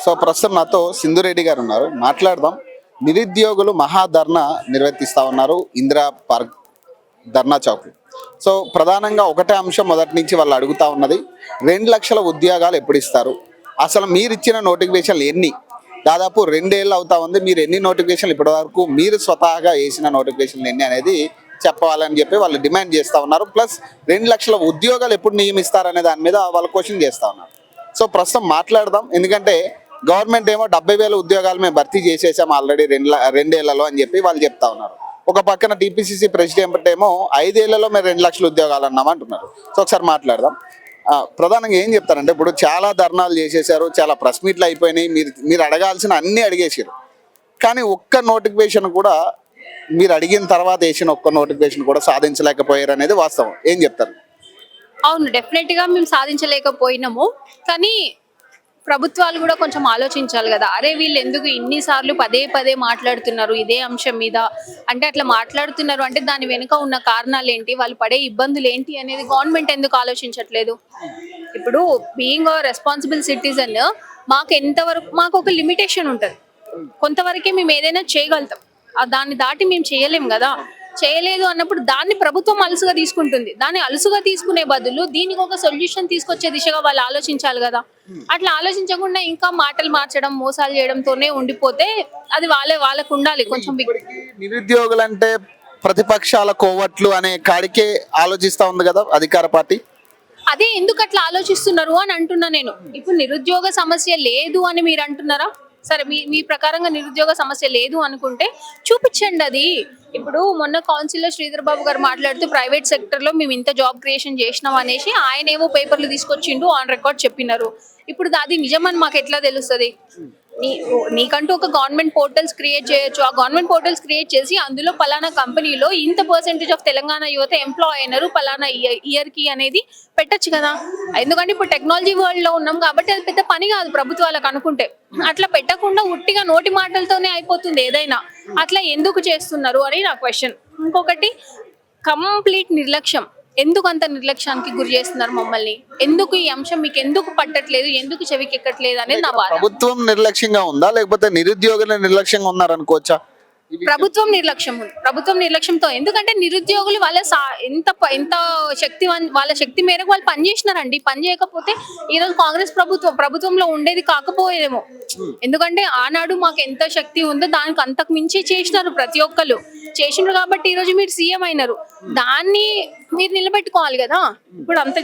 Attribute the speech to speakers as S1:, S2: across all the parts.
S1: So ప్రస్తుతం నాతో సింధురెడ్డి గారు ఉన్నారు, మాట్లాడదాం. నిరుద్యోగులు మహాధర్నా నిర్వర్తిస్తా ఉన్నారు ఇందిరా పార్క్ ధర్నా చౌక్. సో ప్రధానంగా ఒకటే అంశం మొదటి నుంచి వాళ్ళు అడుగుతా ఉన్నది, 2 లక్షల ఉద్యోగాలు ఎప్పుడు ఇస్తారు, అసలు మీరు ఇచ్చిన నోటిఫికేషన్లు ఎన్ని, దాదాపు 2 ఏళ్ళు అవుతా ఉంది, మీరు ఎన్ని నోటిఫికేషన్లు ఇప్పటి వరకు మీరు స్వతహాగా వేసిన నోటిఫికేషన్లు ఎన్ని అనేది చెప్పాలని చెప్పి వాళ్ళు డిమాండ్ చేస్తూ ఉన్నారు. ప్లస్ 2 లక్షల ఉద్యోగాలు ఎప్పుడు నియమిస్తారనే దాని మీద వాళ్ళు క్వశ్చన్ చేస్తూ ఉన్నారు. సో ప్రస్తుతం మాట్లాడదాం, ఎందుకంటే గవర్నమెంట్ ఏమో 70,000 ఉద్యోగాలు మేము భర్తీ చేసేసాం ఆల్రెడీ 2 ఏళ్లలో అని చెప్పి వాళ్ళు చెప్తా ఉన్నారు. ఒక పక్కన టీపీసీసీ ప్రెసిడెంట్ ఏమో 5 ఏళ్లలో మేము 2 లక్షల ఉద్యోగాలు అన్నామంటున్నారు. సో ఒకసారి మాట్లాడదాం. ప్రధానంగా ఏం చెప్తారంటే, ఇప్పుడు చాలా ధర్నాలు చేసేసారు, చాలా ప్రెస్ మీట్లు అయిపోయినాయి, మీరు అడగాల్సిన అన్నీ అడిగేసారు, కానీ ఒక్క నోటిఫికేషన్ కూడా మీరు అడిగిన తర్వాత వేసిన ఒక్క నోటిఫికేషన్ కూడా సాధించలేకపోయారు అనేది వాస్తవం. ఏం చెప్తారు?
S2: అవును, డెఫినెట్ గా మేము సాధించలేకపోయినాము. కానీ ప్రభుత్వాలు కూడా కొంచెం ఆలోచించాలి కదా. అరే వీళ్ళు ఎందుకు ఇన్నిసార్లు పదే పదే మాట్లాడుతున్నారు ఇదే అంశం మీద, అంటే అట్లా మాట్లాడుతున్నారు అంటే దాని వెనుక ఉన్న కారణాలు ఏంటి, వాళ్ళు పడే ఇబ్బందులు ఏంటి అనేది గవర్నమెంట్ ఎందుకు ఆలోచించట్లేదు? ఇప్పుడు బీయింగ్ రెస్పాన్సిబుల్ సిటిజన్ మాకు ఎంతవరకు, మాకు ఒక లిమిటేషన్ ఉంటుంది, కొంతవరకే మేము ఏదైనా చేయగలుగుతాం, దాన్ని దాటి మేము చేయలేం కదా. చేయలేదు అన్నప్పుడు దాన్ని ప్రభుత్వం అలుసుగా తీసుకుంటుంది. దాన్ని అలుసుగా తీసుకునే బదులు దీనికి ఒక సొల్యూషన్ తీసుకొచ్చే దిశగా వాళ్ళు ఆలోచించాలి కదా. అట్లా ఆలోచించకుండా ఇంకా మాటలు మార్చడం, మోసాలు చేయడంతోనే ఉండిపోతే అది వాళ్ళకు ఉండాలి కొంచెం.
S1: నిరుద్యోగులంటే ప్రతిపక్షాల కోవట్లు అనే కాడికే ఆలోచిస్తా ఉంది కదా అధికార పార్టీ.
S2: అదే ఎందుకు అట్లా ఆలోచిస్తున్నారు అని అంటున్నా నేను. ఇప్పుడు నిరుద్యోగ సమస్య లేదు అని మీరు అంటున్నారా? సరే, మీ ప్రకారంగా నిరుద్యోగ సమస్య లేదు అనుకుంటే చూపించండి అది. ఇప్పుడు మొన్న కౌన్సిలర్ శ్రీధర్ బాబు గారు మాట్లాడుతూ ప్రైవేట్ సెక్టర్ లో మేము ఇంత జాబ్ క్రియేషన్ చేసినాం అనేసి ఆయన ఏవో పేపర్లు తీసుకొచ్చిండు, ఆన్ రికార్డ్ చెప్పినారు. ఇప్పుడు అది నిజమని మాకు ఎట్లా తెలుస్తుంది? నీకంటూ ఒక గవర్నమెంట్ పోర్టల్స్ క్రియేట్ చేయొచ్చు. ఆ గవర్నమెంట్ పోర్టల్స్ క్రియేట్ చేసి అందులో పలానా కంపెనీలో ఇంత పర్సెంటేజ్ ఆఫ్ తెలంగాణ యువత ఎంప్లాయ్ అయినారు పలానా ఇయర్ కి అనేది పెట్టచ్చు కదా. ఎందుకంటే ఇప్పుడు టెక్నాలజీ వరల్డ్ లో ఉన్నాం కాబట్టి అది పెద్ద పని కాదు ప్రభుత్వాలకు అనుకుంటే. అట్లా పెట్టకుండా ఉట్టిగా నోటి మాటలతోనే అయిపోతుంది ఏదైనా. అట్లా ఎందుకు చేస్తున్నారు అని నా క్వశ్చన్. ఇంకొకటి, కంప్లీట్ నిర్లక్ష్యం. ఎందుకు అంత నిర్లక్ష్యానికి గురి చేస్తున్నారు మమ్మల్ని? ఎందుకు ఈ అంశం మీకు ఎందుకు పట్టట్లేదు, ఎందుకు చెవికెక్కట్లేదు అనేది నా బాధ.
S1: ప్రభుత్వం నిర్లక్ష్యంగా ఉందా, లేకపోతే నిరుద్యోగులు నిర్లక్ష్యంగా ఉన్నారు అనుకోవచ్చా?
S2: ప్రభుత్వం నిర్లక్ష్యం ఉంది. ప్రభుత్వం నిర్లక్ష్యంతో, ఎందుకంటే నిరుద్యోగులు వాళ్ళ ఎంత వాళ్ళ శక్తి మేరకు వాళ్ళు పనిచేసినారండి. పని చేయకపోతే ఈరోజు కాంగ్రెస్ ప్రభుత్వంలో ఉండేది కాకపోయేదేమో. ఎందుకంటే ఆనాడు మాకు ఎంత శక్తి ఉందో దానికి అంతకు మించి చేసినారు, ప్రతి ఒక్కరు చేసినారు కాబట్టి ఈరోజు మీరు సీఎం అయినారు. దాన్ని మీరు నిలబెట్టుకోవాలి కదా. ఇప్పుడు అంత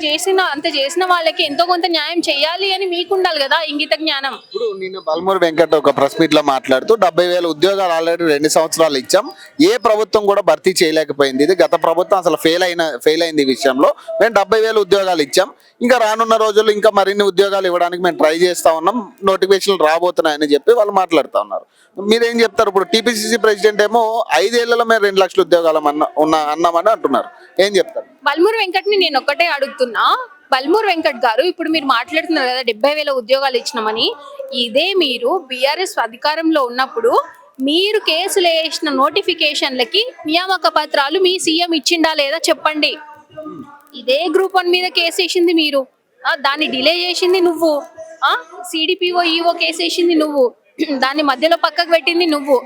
S2: చేసిన వాళ్ళకి ఎంతో కొంత న్యాయం చేయాలి అని మీకు ఉండాలి కదా ఇంగిత జ్ఞానం.
S1: ఇప్పుడు నేను బల్మూరి వెంకట ఒక ప్రెస్ మీట్ లో మాట్లాడుతూ 70,000 ఉద్యోగాలు ఆల్రెడీ 2 సంవత్సరాలు ఇచ్చాం, ఏ ప్రభుత్వం కూడా భర్తీ చేయలేకపోయింది, ఇది గత ప్రభుత్వం అసలు ఫెయిల్ అయింది ఈ విషయంలో. మేము 70,000 ఉద్యోగాలు ఇచ్చాం, ఇంకా రానున్న రోజుల్లో ఇంకా మరిన్ని ఉద్యోగాలు ఇవ్వడానికి మేము ట్రై చేస్తా ఉన్నాం, నోటిఫికేషన్లు రాబోతున్నాయని చెప్పి వాళ్ళు మాట్లాడుతూ ఉన్నారు. మీరేం చెప్తారు? ఇప్పుడు టీపీసీసీ ప్రెసిడెంట్ ఏమో 5 ఏళ్లలో మేము 2 లక్షల ఉద్యోగాలు అన్నామని అంటున్నారు. ఏం చెప్తారు?
S2: బల్మూరి వెంకట్ని నేను ఒక్కటే అడుగుతున్నా, బల్మూరి వెంకట్ గారు ఇప్పుడు మీరు మాట్లాడుతున్నారు కదా 70,000 ఉద్యోగాలు ఇచ్చినామని. ఇదే మీరు బీఆర్ఎస్ అధికారంలో ఉన్నప్పుడు మీరు కేసులు వేసిన నోటిఫికేషన్లకి నియామక పత్రాలు మీ సీఎం ఇచ్చిండా లేదా చెప్పండి. ఇదే గ్రూప్ 1 మీద కేసు వేసింది మీరు, దాన్ని డిలే చేసింది నువ్వు, సిడిపిఓ ఈఓ కేసు వేసింది నువ్వు, దాన్ని మధ్యలో పక్కకు పెట్టింది నువ్వు,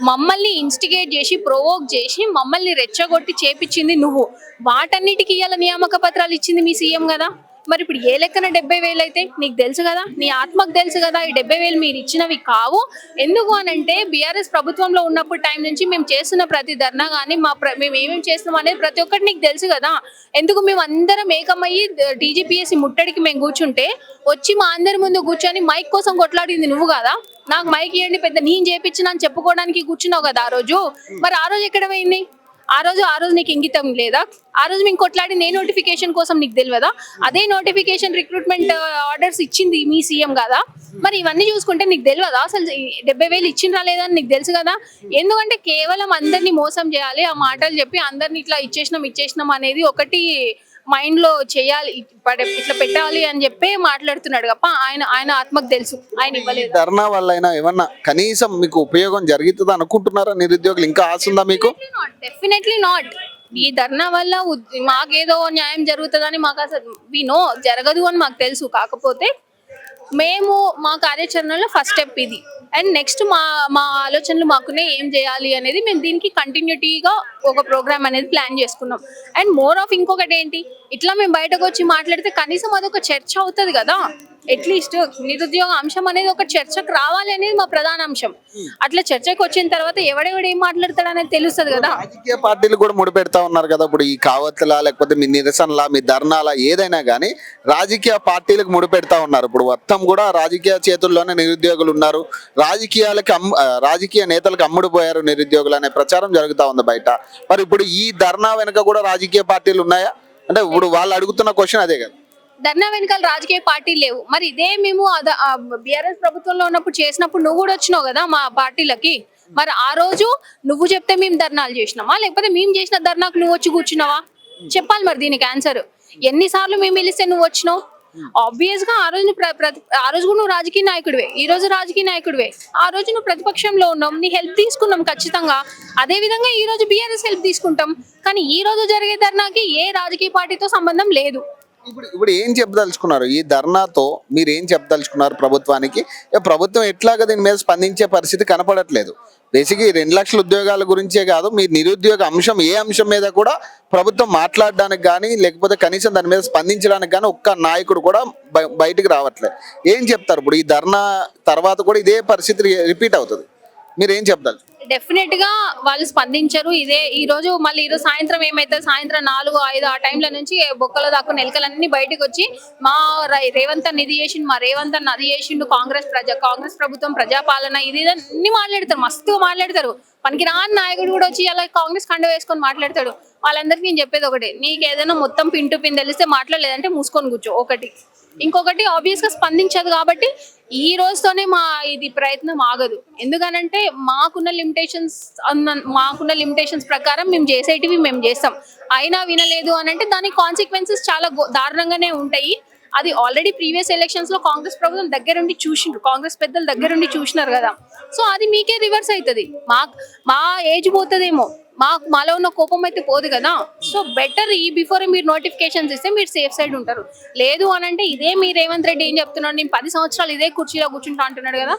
S2: మమ్మల్ని ఇన్స్టిగేట్ చేసి ప్రొవోక్ చేసి మమ్మల్ని రెచ్చగొట్టి చేపించింది నువ్వు. వాటన్నిటికీ ఇవాళ నియామక పత్రాలు ఇచ్చింది మీ సీఎం కదా. మరి ఇప్పుడు ఏ లెక్కన 70,000 అయితే నీకు తెలుసు కదా, నీ ఆత్మకు తెలుసు కదా ఈ 70,000 మీరు ఇచ్చినవి కావు. ఎందుకు అనంటే బీఆర్ఎస్ ప్రభుత్వంలో ఉన్నప్పుడు టైం నుంచి మేము చేస్తున్న ప్రతి ధర్నా కానీ మేము ఏమేమి చేస్తున్నాం అనేది ప్రతి ఒక్కటి నీకు తెలుసు కదా. ఎందుకు మేము అందరం ఏకమయ్యి టీజీపీఎస్సీ ముట్టడికి మేము కూర్చుంటే వచ్చి మా అందరి ముందు కూర్చొని మైక్ కోసం కొట్లాడింది నువ్వు కదా. నాకు మైక్ ఇవ్వండి పెద్ద నేను చేపించిన అని చెప్పుకోవడానికి కూర్చున్నావు కదా ఆ రోజు. మరి ఆ రోజు ఎక్కడ పోయింది? ఆ రోజు నీకు ఇంగితం లేదా? ఆ రోజు మేము కొట్లాడి నోటిఫికేషన్ కోసం నీకు తెలియదా? అదే నోటిఫికేషన్ రిక్రూట్మెంట్ ఆర్డర్స్ ఇచ్చింది మీ సీఎం కదా. మరి ఇవన్నీ చూసుకుంటే నీకు తెలియదా అసలు 70,000 ఇచ్చిండ్రా లేదా అని నీకు తెలుసు కదా. ఎందుకంటే కేవలం అందరినీ మోసం చేయాలి, ఆ మాటలు చెప్పి అందరినీ ఇట్లా ఇచ్చేసినాం అనేది ఒకటి మైండ్ లో చేయాలి, ఇట్లా పెట్టాలి అని చెప్పి మాట్లాడుతున్నాడు తప్ప ఆయన ఆత్మకు తెలుసు ఆయన ఇవ్వలేదు.
S1: ధర్నా వల్ల ఏమన్నా కనీసం మీకు ఉపయోగం జరుగుతుంది అనుకుంటున్నారా? నిరుద్యోగులు ఇంకా ఆశ ఉందా మీకు?
S2: Definitely not. ఈ ధర్నా వల్ల మాకేదో న్యాయం జరుగుతుందని మాకు అసలు జరగదు అని మాకు తెలుసు. కాకపోతే మేము మా కార్యాచరణలో ఫస్ట్ స్టెప్ ఇది. అండ్ నెక్స్ట్ మా మా ఆలోచనలు మాకునే ఏం చేయాలి అనేది మేము దీనికి కంటిన్యూటీగా ఒక ప్రోగ్రామ్ అనేది ప్లాన్ చేసుకున్నాం. అండ్ మోర్ ఆఫ్ ఇంకొకటి ఏంటి, ఇట్లా మేము బయటకు వచ్చి మాట్లాడితే కనీసం అదొక చర్చ అవుతుంది కదా. అట్లీస్ట్ నిరుద్యోగ అంశం అనేది ఒక చర్చకు రావాలి అనేది మా ప్రధాన అంశం. అట్లా చర్చకు వచ్చిన తర్వాత ఎవడెవడు ఏం మాట్లాడతాడు అనేది తెలుస్తుంది కదా.
S1: రాజకీయ పార్టీలు కూడా ముడిపెడతా ఉన్నారు కదా, ఇప్పుడు ఈ కావత్తులా లేకపోతే మీ నిరసనలా మీ ధర్నాలా ఏదైనా కానీ రాజకీయ పార్టీలకు ముడిపెడతా ఉన్నారు. ఇప్పుడు మొత్తం కూడా రాజకీయ చేతుల్లోనే నిరుద్యోగులు ఉన్నారు, రాజకీయ నేతలకు అమ్ముడు పోయారు నిరుద్యోగులు అనే ప్రచారం జరుగుతూ ఉంది బయట. మరి ఇప్పుడు ఈ ధర్నా వెనుక కూడా రాజకీయ పార్టీలు ఉన్నాయా? అంటే ఇప్పుడు వాళ్ళు అడుగుతున్న క్వశ్చన్ అదే కదా.
S2: ధర్నా వెనకాల రాజకీయ పార్టీలు లేవు. మరి ఇదే మేము బీఆర్ఎస్ ప్రభుత్వంలో ఉన్నప్పుడు చేసినప్పుడు నువ్వు కూడా వచ్చినావు కదా మా పార్టీలకి. మరి ఆ రోజు నువ్వు చెప్తే మేము ధర్నాలు చేసినామా, లేకపోతే మేము చేసిన ధర్నాకు నువ్వు వచ్చి కూర్చున్నావా? చెప్పాలి మరి దీనికి ఆన్సర్. ఎన్నిసార్లు మేము పిలిస్తే నువ్వు వచ్చినావు? ఆబ్వియస్ గా ఆ రోజు ఆ రోజు కూడా నువ్వు రాజకీయ నాయకుడివే, ఈ రోజు రాజకీయ నాయకుడివే. ఆ రోజు నువ్వు ప్రతిపక్షంలో ఉన్నావు, నీ హెల్ప్ తీసుకున్నాం ఖచ్చితంగా. అదే విధంగా ఈ రోజు బీఆర్ఎస్ హెల్ప్ తీసుకుంటాం. కానీ ఈ రోజు జరిగే ధర్నాకి ఏ రాజకీయ పార్టీతో సంబంధం లేదు.
S1: ఇప్పుడు ఏం చెప్పదలుచుకున్నారు? ఈ ధర్నాతో మీరు ఏం చెప్పదలుచుకున్నారు ప్రభుత్వానికి? ప్రభుత్వం ఎట్లాగా దీని మీద స్పందించే పరిస్థితి కనపడట్లేదు. బేసిక్గా ఈ 2 లక్షల ఉద్యోగాల గురించే కాదు, మీ నిరుద్యోగ అంశం ఏ అంశం మీద కూడా ప్రభుత్వం మాట్లాడడానికి కానీ లేకపోతే కనీసం దాని మీద స్పందించడానికి కానీ ఒక్క నాయకుడు కూడా బయటికి రావట్లేదు. ఏం చెప్తారు? ఇప్పుడు ఈ ధర్నా తర్వాత కూడా ఇదే పరిస్థితి రిపీట్ అవుతుంది, మీరు ఏం చెప్తారు?
S2: డెఫినెట్ గా వాళ్ళు స్పందించరు. ఈ రోజు సాయంత్రం ఏమైతే సాయంత్రం 4, 5 ఆ టైంల నుంచి బొక్కల దాక్కున్న ఎలకలన్నీ బయటకు వచ్చి మా రేవంత్ అన్న ఇది చేసిండు, మా రేవంత్ అన్న అది చేసిండు, కాంగ్రెస్ ప్రభుత్వం ప్రజాపాలన ఇది అన్ని మాట్లాడతారు, మస్తుగా మాట్లాడతారు. పనికి రాని నాయకుడు కూడా వచ్చి అలా కాంగ్రెస్ కండ వేసుకొని మాట్లాడతాడు. వాళ్ళందరికీ నేను చెప్పేది ఒకటే, నీకు ఏదైనా మొత్తం పిన్ టు పిన్ తెలిస్తే మాట్లాడలేదంటే మూసుకొని కూర్చో. ఇంకొకటి ఆబ్వియస్ గా స్పందించదు కాబట్టి ఈ రోజుతోనే మా ఇది ప్రయత్నం ఆగదు. ఎందుకనంటే మాకున్న లిమిటేషన్స్ ప్రకారం మేము చేసేటివి మేము చేస్తాం. అయినా వినలేదు అని అంటే దాని కాన్సిక్వెన్సెస్ చాలా దారుణంగానే ఉంటాయి. అది ఆల్రెడీ ప్రీవియస్ ఎలక్షన్స్ లో కాంగ్రెస్ ప్రభుత్వం దగ్గరుండి చూసిండ్రు, కాంగ్రెస్ పెద్దలు దగ్గరుండి చూసినారు కదా. సో అది మీకే రివర్స్ అవుతుంది. మా ఏజ్ పోతుందేమో, మాలో ఉన్న కోపం అయితే పోదు కదా. సో బెటర్ బిఫోర్ మీరు నోటిఫికేషన్స్ ఇస్తే మీరు సేఫ్ సైడ్ ఉంటారు. లేదు అని అంటే ఇదే మీ రేవంత్ రెడ్డి ఏం చెప్తున్నాడు, నేను 10 సంవత్సరాలు ఇదే కుర్చీలో కూర్చుంటా అంటున్నాడు కదా.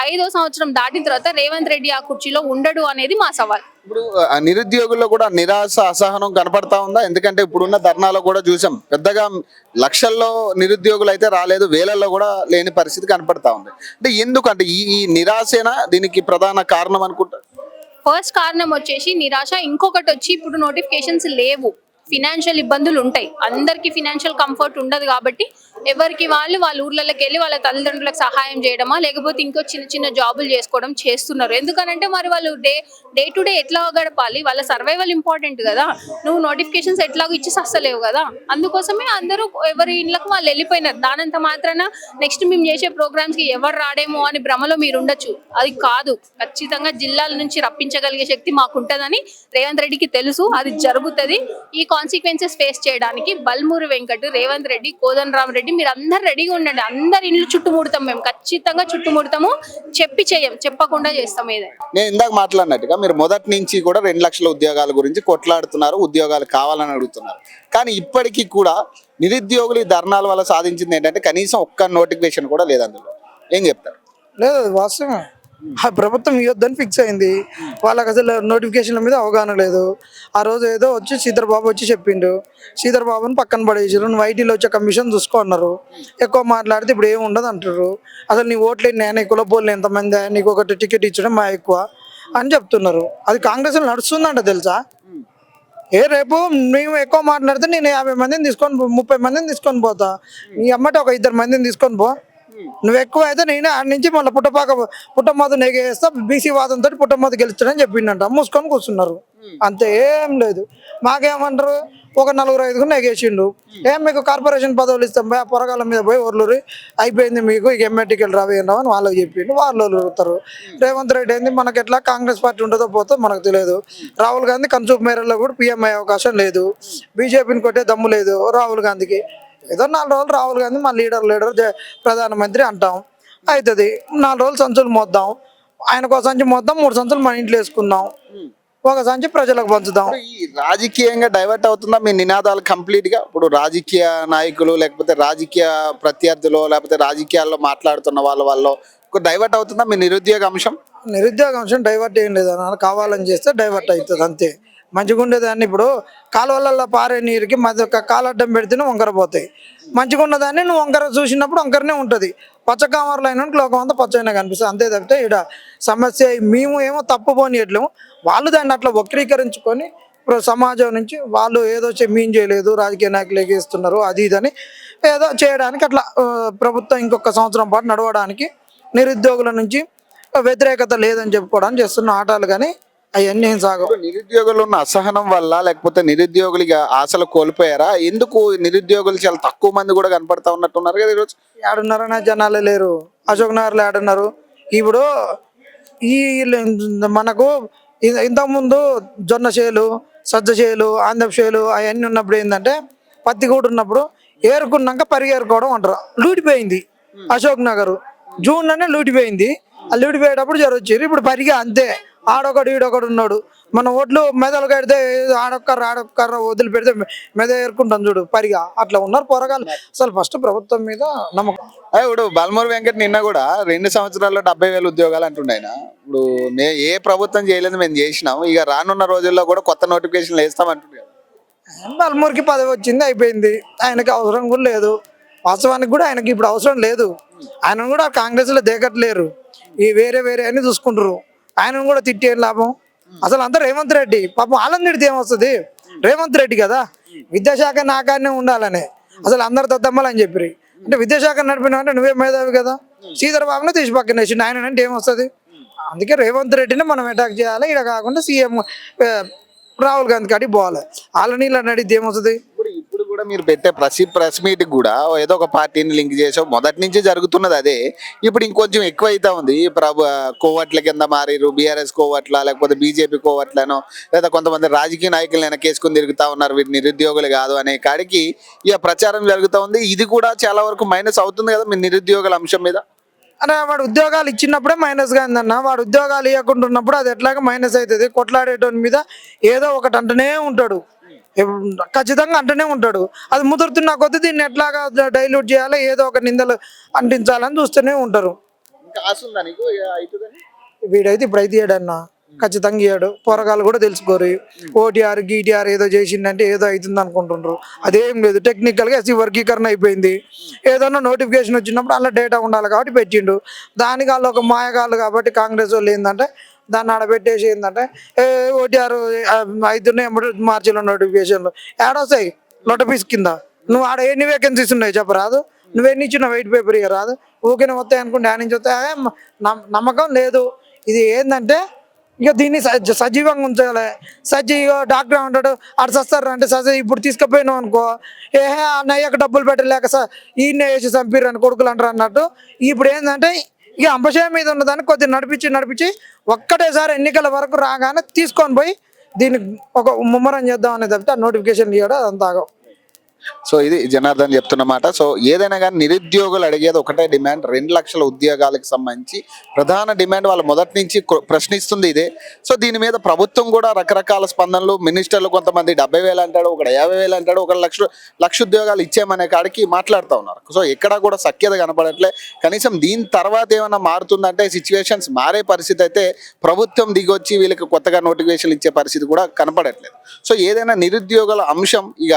S2: 5వ సంవత్సరం దాటిన తర్వాత రేవంత్ రెడ్డి ఆ కుర్చీలో ఉండడు అనేది మా సవాల్.
S1: ఇప్పుడు నిరుద్యోగుల్లో కూడా నిరాశ అసహనం కనపడతా ఉందా? ఎందుకంటే ఇప్పుడున్న ధర్నాలో కూడా చూసాం, పెద్దగా లక్షల్లో నిరుద్యోగులు అయితే రాలేదు, వేలల్లో కూడా లేని పరిస్థితి కనపడతా ఉంది. అంటే ఎందుకంటే ఈ నిరాశేనా దీనికి ప్రధాన కారణం అనుకుంటా?
S2: ఫస్ట్ కారణం వచ్చేసి నిరాశ. ఇంకొకటి వచ్చి ఇప్పుడు నోటిఫికేషన్స్ లేవు, ఫినాన్షియల్ ఇబ్బందులు ఉంటాయి. అందరికి ఫినాన్షియల్ కంఫర్ట్ ఉండదు కాబట్టి ఎవరికి వాళ్ళ ఊర్లలోకి వెళ్ళి వాళ్ళ తల్లిదండ్రులకు సహాయం చేయడమా లేకపోతే ఇంకో చిన్న చిన్న జాబులు చేసుకోవడం చేస్తున్నారు. ఎందుకనంటే మరి వాళ్ళు డే టు డే ఎట్లా గడపాలి, వాళ్ళ సర్వైవల్ ఇంపార్టెంట్ కదా. నువ్వు నోటిఫికేషన్స్ ఎట్లాగో ఇచ్చి సస్తలేవు కదా. అందుకోసమే అందరూ ఎవరి ఇళ్ళకు వాళ్ళు వెళ్ళిపోయినారు. దానంత మాత్రాన నెక్స్ట్ మేము చేసే ప్రోగ్రామ్స్ కి ఎవరు రాడేమో అని భ్రమలో మీరు ఉండొచ్చు. అది కాదు, ఖచ్చితంగా జిల్లాల నుంచి రప్పించగలిగే శక్తి మాకుంటదని రేవంత్ రెడ్డికి తెలుసు. అది జరుగుతుంది. ఈ కాన్సిక్వెన్సెస్ ఫేస్ చేయడానికి బల్మూరి వెంకట్, రేవంత్ రెడ్డి, కోదండరామ్ రెడ్డి మీరు అందరు రెడీగా ఉండండి. అందరి ఇల్లు చుట్టుముడతాం, మేము ఖచ్చితంగా చుట్టుముడతాము. చెప్పకుండా చేస్తాం. ఏదైనా
S1: నేను ఇందాక మాట్లాడినట్టుగా మీరు మొదటి నుంచి కూడా 2 లక్షల ఉద్యోగాల గురించి కొట్లాడుతున్నారు, ఉద్యోగాలు కావాలని అడుగుతున్నారు. కానీ ఇప్పటికీ కూడా నిరుద్యోగులు ఈ ధర్నాల వల్ల సాధించింది ఏంటంటే కనీసం ఒక్క నోటిఫికేషన్ కూడా లేదు. అందులో ఏం చెప్తారు?
S3: లేదు, వాస్తవమే. ప్రభుత్వం ఇవ్వద్దని ఫిక్స్ అయింది. వాళ్ళకి అసలు నోటిఫికేషన్ల మీద అవగాహన లేదు. ఆ రోజు ఏదో వచ్చి శ్రీధర్బాబు వచ్చి చెప్పిండు, శ్రీధర్బాబుని పక్కన పడేసారు. నువ్వు ఐటీలో వచ్చే కమిషన్ చూసుకో అన్నారు. ఎక్కువ మాట్లాడితే ఇప్పుడు ఏమి ఉండదు అంటారు. అసలు నీ ఓట్లు నేను కులపోలు ఎంతమంది, నీకు ఒకటి టికెట్ ఇచ్చడం మా ఎక్కువ అని చెప్తున్నారు. అది కాంగ్రెస్లో నడుస్తుందంట తెలుసా. రేపు మేము ఎక్కువ మాట్లాడితే నేను 50 మందిని తీసుకొని 30 మందిని తీసుకొని పోతా, నీ అమ్మటి ఒక 2 మందిని తీసుకొని పో. నువ్వు ఎక్కువ అయితే నేను ఆడ నుంచి మళ్ళీ పుట్టమోత నెగేస్తా, బీసీ వాదంతో పుట్టమోత గెలుస్తాడని చెప్పిండంట. మూసుకొని కూర్చున్నారు, అంతే. ఏం లేదు. మాకేమంటారు, ఒక 4-5 నెగేసిండు. మీకు కార్పొరేషన్ పదవులు ఇస్తాం పోయి ఆ పొరగాల మీద పోయి ఒర్లూరి అయిపోయింది మీకు, ఇక ఎంఏటికలు రావేయండి అని వాళ్ళకి చెప్పిండు. వాళ్ళు ఒరుతారు. రేవంత్ రెడ్డి ఏంది, మనకి ఎట్లా కాంగ్రెస్ పార్టీ ఉంటుందో పోతే మనకు తెలియదు. రాహుల్ గాంధీ కన్సూప్ మేరలో కూడా పీఎం అయ్యే అవకాశం లేదు. బీజేపీని కొట్టే దమ్ము లేదు రాహుల్ గాంధీకి. ఏదో 4 రోజులు రాహుల్ గాంధీ మా లీడర్ ప్రధానమంత్రి అంటాం, అవుతుంది. 4 రోజులు సంచులు మోద్దాం, ఆయనకు సంచి మోద్దాం, 3 సంచులు మన ఇంట్లో వేసుకుందాం. ఒక సంచి ప్రజలకు పంచుదాం.
S1: ఈ రాజకీయంగా డైవర్ట్ అవుతుందా మీ నినాదాలు కంప్లీట్ గా? ఇప్పుడు రాజకీయ నాయకులు లేకపోతే రాజకీయ ప్రత్యర్థులు లేకపోతే రాజకీయాల్లో మాట్లాడుతున్న వాళ్ళు డైవర్ట్ అవుతుందా మీ నిరుద్యోగ అంశం?
S3: నిరుద్యోగ అంశం డైవర్ట్ ఏం లేదు అన్న, కావాలని చేస్తే డైవర్ట్ అవుతుంది అంతే. మంచిగా ఉండేదాన్ని ఇప్పుడు కాలువలలో పారే నీరుకి మధ్య ఒక కాలడ్డం పెడితేనే వంకర పోతాయి. మంచిగా ఉన్నదాన్ని నువ్వు వంకర చూసినప్పుడు వంకరనే ఉంటుంది. పచ్చ కామర్లు అయినా లోకం అంతా పచ్చైనా కనిపిస్తుంది అంతే తప్పితే ఇక్కడ సమస్య మేము ఏమో తప్పు పోనీయట్లేము. వాళ్ళు దాన్ని అట్లా వక్రీకరించుకొని ఇప్పుడు సమాజం నుంచి వాళ్ళు ఏదో మీన్ చేయలేదు, రాజకీయ నాయకులు ఎగేస్తున్నారు అది ఇదని ఏదో చేయడానికి అట్లా ప్రభుత్వం ఇంకొక సంవత్సరం పాటు నడవడానికి నిరుద్యోగుల నుంచి వ్యతిరేకత లేదని చెప్పుకోవడానికి చేస్తున్న ఆటలు కానీ అవన్నీ ఏం సాగవు.
S1: నిరుద్యోగులు ఉన్న అసహనం వల్ల లేకపోతే నిరుద్యోగులుగా ఆశలు కోల్పోయారా? ఎందుకు నిరుద్యోగులు చాలా తక్కువ మంది కూడా కనపడతా ఉన్నట్టున్నారు కదా ఈరోజు?
S3: ఏడున్నారనే జనాలే లేరు. అశోక్ నగర్లో ఏడున్నారు. ఇప్పుడు ఈ మనకు ఇంతకుముందు జొన్న చేలు, సజ్జ చేలు, ఆంధ్ర చేలు అవన్నీ ఉన్నప్పుడు ఏంటంటే పత్తి కూడా ఉన్నప్పుడు ఏరుకున్నాక పరిగేరుకోవడం అంటారు. లూటిపోయింది అశోక్ నగర్ జూన్లోనే లూటిపోయింది. ఆ లూటిపోయేటప్పుడు జరగచ్చారు. ఇప్పుడు పరిగా అంతే, ఆడొకడు ఈడొకడు ఉన్నాడు. మన ఓట్లు మెదలు కడితే ఆడొక్కర్ర వదిలిపెడితే మెద ఏరుకుంటాం చూడు పరిగా అట్లా ఉన్నారు పోరగాలు. అసలు ఫస్ట్ ప్రభుత్వం మీద నమ్మకం.
S1: ఇప్పుడు బల్మూరు వెంకట్ నిన్న కూడా 2 సంవత్సరాల్లో 70,000 ఉద్యోగాలు అంటుండే ఆయన. ఇప్పుడు ఏ ప్రభుత్వం చేయలేదు, మేము చేసినాం, ఇక రానున్న రోజుల్లో కూడా కొత్త నోటిఫికేషన్లు వేస్తామంటుండే.
S3: బల్మూరికి పదవి వచ్చింది అయిపోయింది, ఆయనకి అవసరం కూడా లేదు. వాస్తవానికి కూడా ఆయనకి ఇప్పుడు అవసరం లేదు. ఆయన కూడా కాంగ్రెస్లో దేకట్లేరు, ఈ వేరే అని చూసుకుంటారు. ఆయనను కూడా తిట్టే లాభం. అసలు అంతా రేవంత్ రెడ్డి పాపం వాళ్ళని తిడితే ఏమొస్తుంది? రేవంత్ రెడ్డి కదా విద్యాశాఖ నాకానే ఉండాలని అసలు అందరు దద్దమ్మలు అని చెప్పి అంటే విద్యాశాఖ నడిపినా అంటే నువ్వే మేధావి కదా. శ్రీధర్ బాబునే తీసి పక్కన వేసిండు, ఆయన అంటే ఏమొస్తుంది? అందుకే రేవంత్ రెడ్డిని మనం అటాక్ చేయాలి. ఇక్కడ కాకుండా సీఎం రాహుల్ గాంధీ కాడికి పోవాలి. వాళ్ళని ఇలా నడితే ఏమొస్తుంది?
S1: ఇప్పుడు కూడా మీరు పెట్టే ప్రెస్ మీట్ కూడా ఏదో ఒక పార్టీని లింక్ చేసావు, మొదటి నుంచి జరుగుతున్నది అదే. ఇప్పుడు ఇంకొంచెం ఎక్కువ అవుతా ఉంది. కోవట్ల కింద మారిరు, బీఆర్ఎస్ కోవట్ల లేకపోతే బీజేపీ కోవట్లను, లేదా కొంతమంది రాజకీయ నాయకులు వెనకేసుకుని తిరుగుతా ఉన్నారు, వీటి నిరుద్యోగులు కాదు అనే కాడికి ఇక ప్రచారం జరుగుతూ ఉంది. ఇది కూడా చాలా వరకు మైనస్ అవుతుంది కదా మీ నిరుద్యోగుల అంశం మీద.
S3: అరే వాడు ఉద్యోగాలు ఇచ్చినప్పుడే మైనస్ గా ఉందన్న, వాడు ఉద్యోగాలు ఇవ్వకుంటున్నప్పుడు అది ఎట్లాగా మైనస్ అవుతుంది. కొట్లాడేటోని మీద ఏదో ఒకటి అంటూనే ఉంటాడు, ఖచ్చితంగా అంటూనే ఉంటాడు. అది ముదురుతున్న కొద్దీ దీన్ని ఎట్లాగా డైల్యూట్ చేయాలి, ఏదో ఒక నిందలు అంటించాలని చూస్తూనే ఉంటారు. వీడైతే ఇప్పుడు అయితే ఇయ్యాడన్న, ఖచ్చితంగా ఇయ్యాడు. పోరగాళ్ళు కూడా తెలుసుకోరు. ఓటీఆర్ గీటీఆర్ ఏదో చేసిందంటే ఏదో అవుతుంది అనుకుంటుండ్రు. అదేం లేదు, టెక్నికల్గా ఎస్సీ వర్గీకరణ అయిపోయింది. ఏదన్నా నోటిఫికేషన్ వచ్చినప్పుడు అలా డేటా ఉండాలి కాబట్టి పెట్టిండు. దానికి వాళ్ళు ఒక మాయగాళ్ళు కాబట్టి కాంగ్రెస్ వాళ్ళు ఏంటంటే దాన్ని ఆడబెట్టేసి ఏంటంటే ఓటీఆర్ అవుతున్నాయి మార్చిలో నోటిఫికేషన్లు ఏడొస్తాయి లొటపీస్ కింద. నువ్వు ఆడ ఎన్ని వేకెన్సీస్ ఉన్నాయి చెప్పరాదు, నువ్వెన్ని ఇచ్చిన వెయిట్ పేపర్ ఇక రాదు. ఊరికే వస్తాయి అనుకుంటే ఆడ నుంచి వస్తాయి, నమ్మకం లేదు. ఇది ఏంటంటే ఇక దీన్ని సజీవంగా ఉంచాలి. డాక్టర్ అంటాడు అటు సస్తారు అంటే ఇప్పుడు తీసుకుపోయినావు అనుకో, అన్నయ్యకు డబ్బులు పెట్టలేక ఈయన వేసి చంపిర్రు అని కొడుకులు అంటారు అన్నట్టు. ఇప్పుడు ఏంటంటే ఇక అంపశయం మీద ఉన్నదాన్ని కొద్దిగా నడిపించి ఒక్కటేసారి ఎన్నికల వరకు రాగానే తీసుకొని పోయి దీన్ని ఒక ముమ్మరం చేద్దాం అనేది తప్పితే ఆ నోటిఫికేషన్ ఇవ్వడం అదంతా ఆగం.
S1: సో ఇది జనార్దన్ చెప్తున్నమాట. సో ఏదైనా కానీ నిరుద్యోగులు అడిగేది ఒకటే డిమాండ్, 2 లక్షల ఉద్యోగాలకు సంబంధించి ప్రధాన డిమాండ్. వాళ్ళు మొదటి నుంచి ప్రశ్నిస్తుంది ఇదే. సో దీని మీద ప్రభుత్వం కూడా రకరకాల స్పందనలు, మినిస్టర్లు కొంతమంది 70,000 అంటాడు, ఒకడు 50,000 అంటాడు, ఒక లక్ష ఉద్యోగాలు ఇచ్చామనే కాడికి మాట్లాడుతూ ఉన్నారు. సో ఎక్కడ కూడా సఖ్యత కనపడట్లే. కనీసం దీని తర్వాత ఏమైనా మారుతుందంటే సిచ్యువేషన్స్ మారే పరిస్థితి అయితే ప్రభుత్వం దిగొచ్చి వీళ్ళకి కొత్తగా నోటిఫికేషన్ ఇచ్చే పరిస్థితి కూడా కనపడట్లేదు. సో ఏదైనా నిరుద్యోగుల అంశం ఇక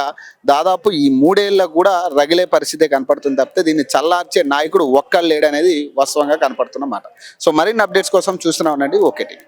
S1: దాదాపు ఈ 3 ఏళ్ళ కూడా రగిలే పరిస్థితే కనపడుతుంది తప్పితే దీన్ని చల్లార్చే నాయకుడు ఒక్కళ్ళు లేడనేది వాస్తవంగా కనపడుతున్నమాట. సో మరిన్ని అప్డేట్స్ కోసం చూస్తూనే ఉండండి ఓకే టీవీ.